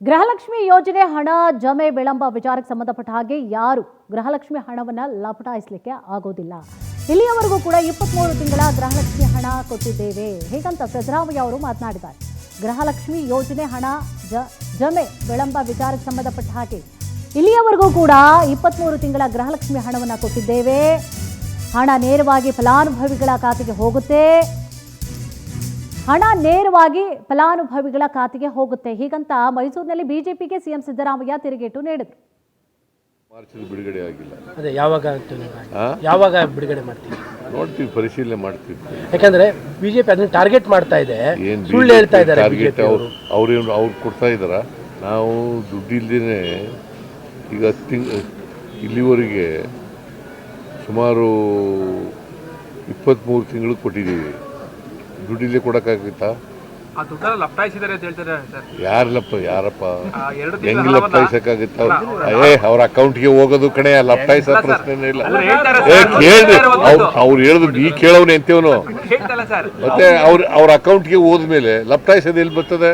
ಗೃಹಲಕ್ಷ್ಮಿ ಯೋಜನೆ ಹಣ ಜಮೆ ವಿಳಂಬ ವಿಚಾರಕ್ಕೆ ಸಂಬಂಧಪಟ್ಟ ಹಾಗೆ ಯಾರು ಗೃಹಲಕ್ಷ್ಮಿ ಹಣವನ್ನು ಲಪಟಾಯಿಸಲಿಕ್ಕೆ ಆಗೋದಿಲ್ಲ. ಇಲ್ಲಿಯವರೆಗೂ ಕೂಡ 23 ತಿಂಗಳ ಗೃಹಲಕ್ಷ್ಮಿ ಹಣ ಕೊಟ್ಟಿದ್ದೇವೆ ಹೇಗಂತ ಸಿದ್ದರಾಮಯ್ಯ ಅವರು ಮಾತನಾಡಿದ್ದಾರೆ. ಗೃಹಲಕ್ಷ್ಮಿ ಯೋಜನೆ ಹಣ ಜಮೆ ವಿಳಂಬ ವಿಚಾರಕ್ಕೆ ಸಂಬಂಧಪಟ್ಟ ಹಾಗೆ ಇಲ್ಲಿಯವರೆಗೂ ಕೂಡ 23 ತಿಂಗಳ ಗೃಹಲಕ್ಷ್ಮಿ ಹಣವನ್ನು ಕೊಟ್ಟಿದ್ದೇವೆ. ಹಣ ನೇರವಾಗಿ ಫಲಾನುಭವಿಗಳ ಖಾತೆಗೆ ಹೋಗುತ್ತೆ. ಹಣ ನೇರವಾಗಿ ಫಲಾನುಭವಿಗಳ ಖಾತೆಗೆ ಹೋಗುತ್ತೆ ಹೀಗಂತ ಮೈಸೂರಿನಲ್ಲಿ ಬಿಜೆಪಿಗೆ ಸಿಎಂ ಸಿದ್ದರಾಮಯ್ಯ ತಿರುಗೇಟು ನೀಡಿದರು. ಮಾರ್ಚಲ್ಲಿ ಬಿಡುಗಡೆ ಆಗಿಲ್ಲ. ಅದೇ ಯಾವಾಗ ಬಿಡುಗಡೆ ಮಾಡ್ತೀವಿ ನೋಡ್ತೀವಿ, ಪರಿಶೀಲನೆ ಮಾಡ್ತೀವಿ. ಯಾಕಂದ್ರೆ ಬಿಜೆಪಿ ಅದನ್ನ ಟಾರ್ಗೆಟ್ ಮಾಡ್ತಾ ಇದೆ, ಸುಳ್ಳು ಹೇಳ್ತಾ ಇದ್ದಾರೆ. ಅವ್ರು ಕೊಡ್ತಾ ಇದ್ದಾರ. ನಾವು ದುಡ್ಡು ಇಲ್ದೇನೆ ಈಗ ಇಲ್ಲಿವರೆಗೆ ಸುಮಾರು 23 ತಿಂಗಳು ಕೊಟ್ಟಿದ್ದೀವಿ. ದುಡ್ಡಿಲ್ಲೇ ಕೊಡಕ್ಕಾಗುತ್ತಾ? ಯಾರಪ್ಪ ಹೆಂಗ್ ಲಪ್ಟಾಯಿಸಕ್ಕಾಗುತ್ತ? ಅವ್ರ ಅಕೌಂಟ್ಗೆ ಹೋಗೋದು ಕಣೆ, ಲಪ್ಟಾಯಿಸೋ ಪ್ರಶ್ನೆನೇ ಇಲ್ಲ. ಕೇಳಿ ಅವ್ರು ಹೇಳಿದ್ರು ನೀ ಕೇಳೋನೆ ಅಂತೇವನು. ಮತ್ತೆ ಅವ್ರ ಅಕೌಂಟ್ಗೆ ಹೋದ್ಮೇಲೆ ಲಪ್ಟಾಯಿಸೋದು ಎಲ್ಲಿ ಬರ್ತದೆ?